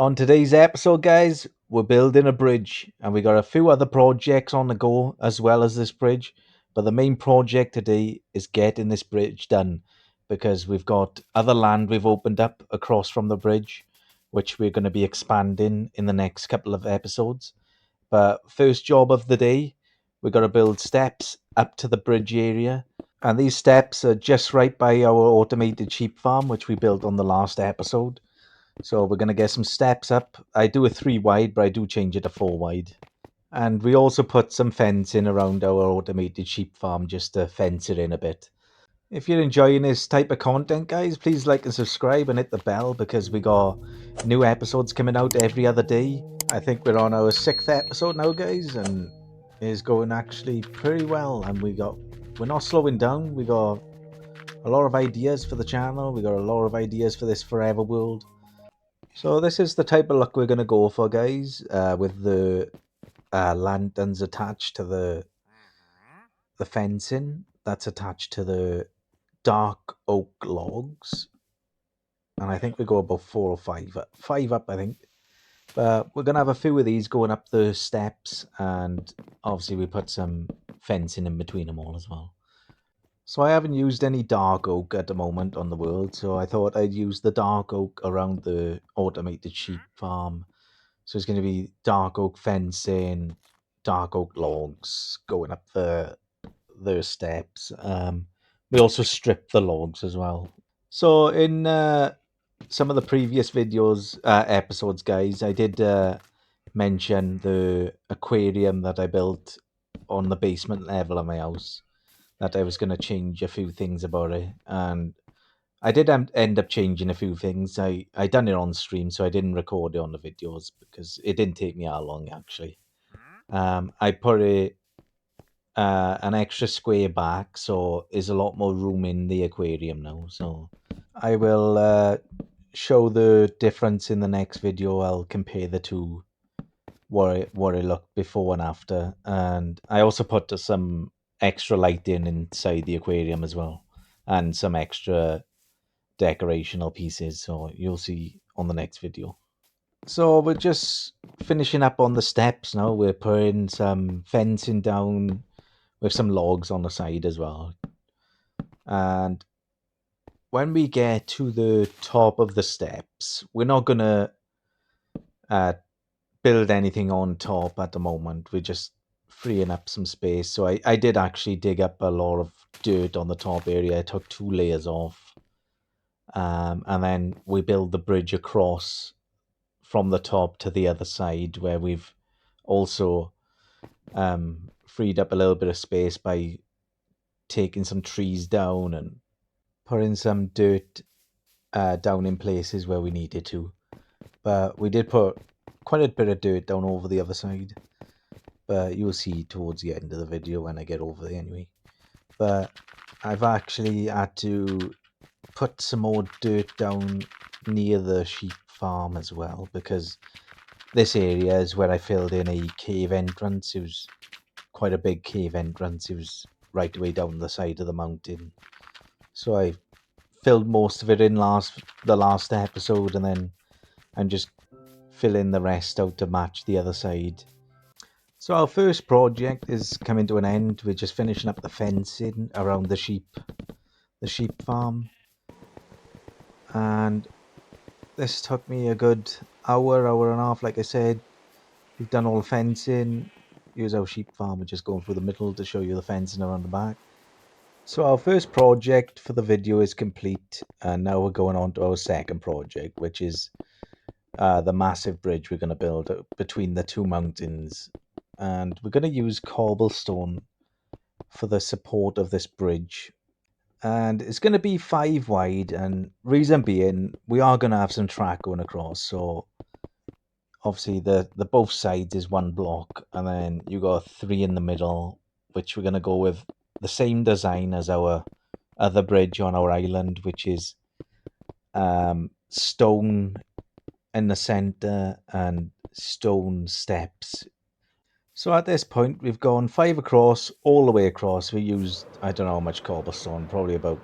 On today's episode, guys, we're building a bridge and we got a few other projects on the go as well as this bridge. But the main project today is getting this bridge done because we've got other land we've opened up across from the bridge, which we're going to be expanding in the next couple of episodes. But first job of the day, we've got to build steps up to the bridge area. And these steps are just right by our automated sheep farm, which we built on the last episode. So we're going to get some steps up. I do a 3 wide, but I do change it to 4 wide. And we also put some fencing around our automated sheep farm just to fence it in a bit. If you're enjoying this type of content, guys, please like and subscribe and hit the bell because we got new episodes coming out every other day. I think we're on our 6th episode now, guys, and it's going actually pretty well. And we're not slowing down. We got a lot of ideas for the channel. We got a lot of ideas for this forever world. So this is the type of look we're going to go for, guys, with the lanterns attached to the fencing that's attached to the dark oak logs. And I think we go about 4 or 5, 5 up, I think. But we're going to have a few of these going up the steps, and obviously we put some fencing in between them all as well. So I haven't used any dark oak at the moment on the world, so I thought I'd use the dark oak around the automated sheep farm. So it's going to be dark oak fencing, dark oak logs going up the steps. We also stripped the logs as well. So in some of the previous videos, episodes, guys, I did mention the aquarium that I built on the basement level of my house. That I was going to change a few things about it, and I did end up changing a few things. I done it on stream, so I didn't record it on the videos because it didn't take me that long actually. I put an extra square back, so there's a lot more room in the aquarium now. So I will show the difference in the next video. I'll compare the two, what it looked before and after, and I also put some extra lighting inside the aquarium as well, and some extra decorational pieces, so you'll see on the next video. So we're just finishing up on the steps now. We're putting some fencing down with some logs on the side as well. And when we get to the top of the steps, we're not gonna uh, build anything on top at the moment. We're just freeing up some space. So I did actually dig up a lot of dirt on the top area. I took 2 layers off. And then we build the bridge across from the top to the other side, where we've also freed up a little bit of space by taking some trees down and putting some dirt down in places where we needed to. But we did put quite a bit of dirt down over the other side, but you'll see towards the end of the video when I get over there anyway. But I've actually had to put some more dirt down near the sheep farm as well, because this area is where I filled in a cave entrance. It was quite a big cave entrance. It was right away down the side of the mountain. So I filled most of it in the last episode, and then I'm just filling the rest out to match the other side. So our first project is coming to an end. We're just finishing up the fencing around the sheep farm. And this took me a good hour and a half, like I said. We've done all the fencing. Here's our sheep farm. We're just going through the middle to show you the fencing around the back. So our first project for the video is complete, and now we're going on to our second project, which is the massive bridge we're going to build between the two mountains. And we're going to use cobblestone for the support of this bridge. And it's going to be 5 wide, and reason being, we are going to have some track going across. So obviously the both sides is 1 block, and then you got 3 in the middle, which we're going to go with the same design as our other bridge on our island, which is stone in the center and stone steps. So at this point, we've gone 5 across, all the way across. We used, I don't know how much cobblestone, probably about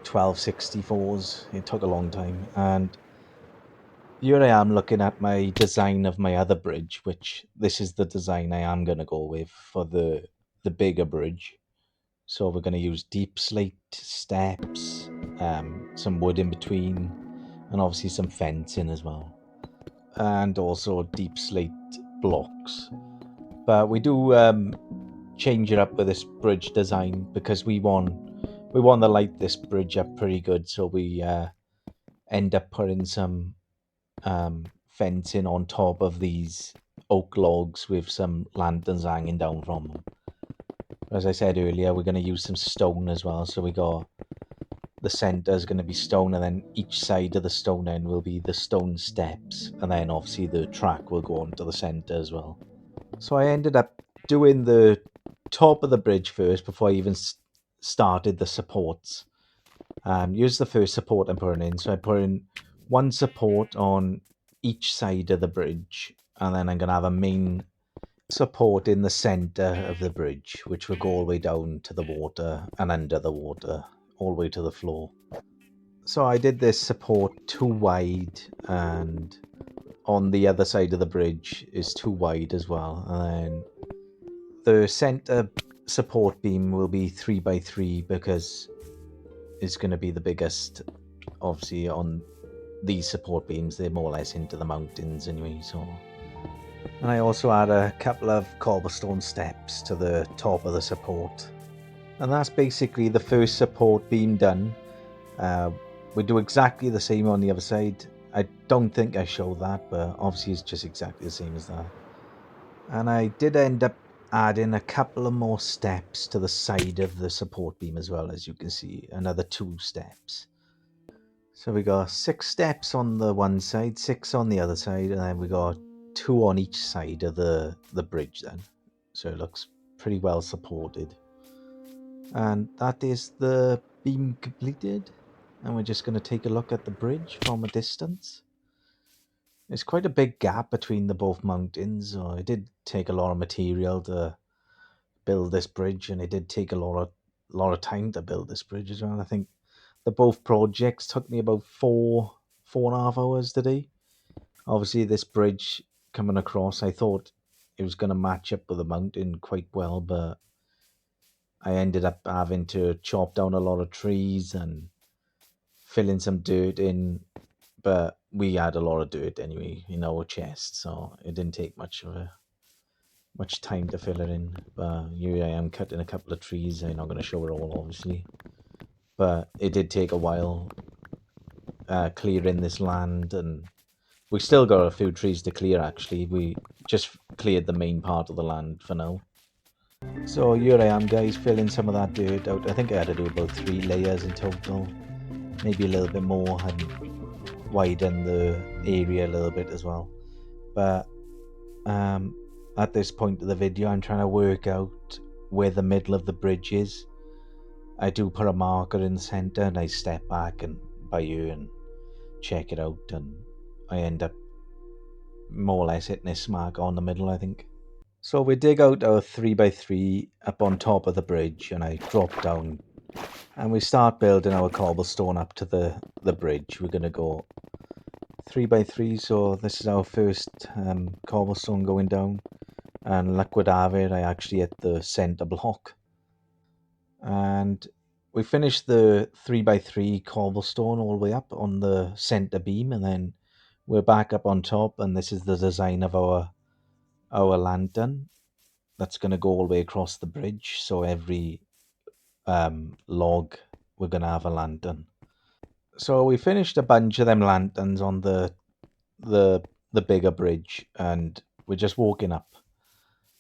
1264s. It took a long time, and here I am looking at my design of my other bridge, which this is the design I am going to go with for the bigger bridge. So we're going to use deep slate steps, some wood in between, and obviously some fencing as well, and also deep slate blocks. But we do change it up with this bridge design because we want to light this bridge up pretty good. So we end up putting some fencing on top of these oak logs with some lanterns hanging down from them. As I said earlier, we're going to use some stone as well. So we got the center is going to be stone, and then each side of the stone end will be the stone steps, and then obviously the track will go on to the center as well. So I ended up doing the top of the bridge first before I even started the supports. Here's the first support I'm putting in. So I put in one support on each side of the bridge, and then I'm going to have a main support in the center of the bridge, which will go all the way down to the water and under the water, all the way to the floor. So I did this support too wide, and on the other side of the bridge is too wide as well. And then the center support beam will be 3x3 because it's going to be the biggest. Obviously, on these support beams, they're more or less into the mountains anyway. So, and I also add a couple of cobblestone steps to the top of the support, and that's basically the first support beam done. We do exactly the same on the other side. I don't think I show that, but obviously it's just exactly the same as that. And I did end up adding a couple of more steps to the side of the support beam as well, as you can see, another 2 steps. So we got 6 steps on the one side, 6 on the other side, and then we got 2 on each side of the bridge then. So it looks pretty well supported. And that is the beam completed. And we're just going to take a look at the bridge from a distance. There's quite a big gap between the both mountains. So it did take a lot of material to build this bridge, and it did take a lot of time to build this bridge as well. I think the both projects took me about 4.5 hours today. Obviously, this bridge coming across, I thought it was going to match up with the mountain quite well, but I ended up having to chop down a lot of trees and fill in some dirt in, but we had a lot of dirt anyway in our chest, so it didn't take much time to fill it in. But here I am cutting a couple of trees. I'm not going to show it all, obviously, but it did take a while clearing this land, and we still got a few trees to clear. Actually, we just cleared the main part of the land for now. So here I am, guys, filling some of that dirt out. I think I had to do about 3 layers in total, maybe a little bit more, and widen the area a little bit as well. But at this point of the video, I'm trying to work out where the middle of the bridge is. I do put a marker in the center, and I step back and by you and check it out, and I end up more or less hitting this mark on the middle, I think. So we dig out our 3x3 up on top of the bridge, and I drop down, and we start building our cobblestone up to the bridge. We're going to go 3x3, so this is our first cobblestone going down, and luck would have it, I actually hit the center block. And we finished the 3x3 cobblestone all the way up on the center beam, and then we're back up on top, and this is the design of our lantern that's going to go all the way across the bridge. So every log, we're going to have a lantern. So we finished a bunch of them lanterns on the bigger bridge, and we're just walking up,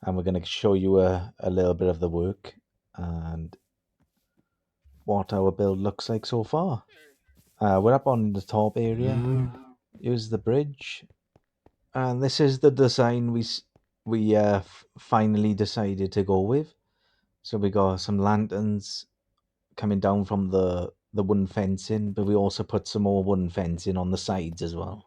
and we're going to show you a little bit of the work and what our build looks like so far. We're up on the top area. Here's the bridge, and this is the design we finally decided to go with. So we got some lanterns coming down from the wooden fencing, but we also put some more wooden fencing on the sides as well.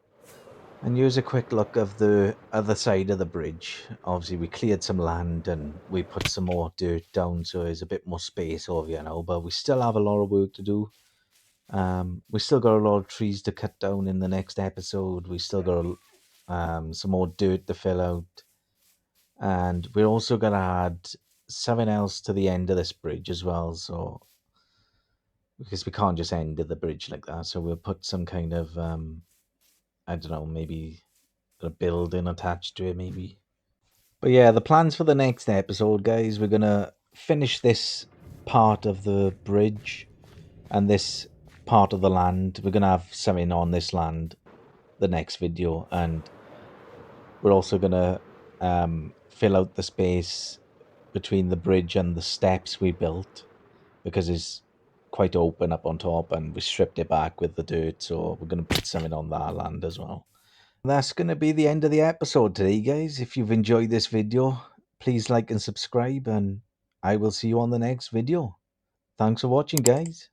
And here's a quick look of the other side of the bridge. Obviously, we cleared some land and we put some more dirt down, so there's a bit more space over here now, but we still have a lot of work to do. We still got a lot of trees to cut down in the next episode. We still got some more dirt to fill out, and we're also gonna add something else to the end of this bridge as well. So because we can't just end the bridge like that, so we'll put some kind of I don't know, maybe a building attached to it, maybe. But yeah, the plans for the next episode, guys, we're gonna finish this part of the bridge and this part of the land. We're gonna have something on this land the next video, and we're also gonna fill out the space between the bridge and the steps we built because it's quite open up on top and we stripped it back with the dirt, so we're gonna put something on that land as well. That's going to be the end of the episode today, guys. If you've enjoyed this video, please like and subscribe, and I will see you on the next video. Thanks for watching, guys.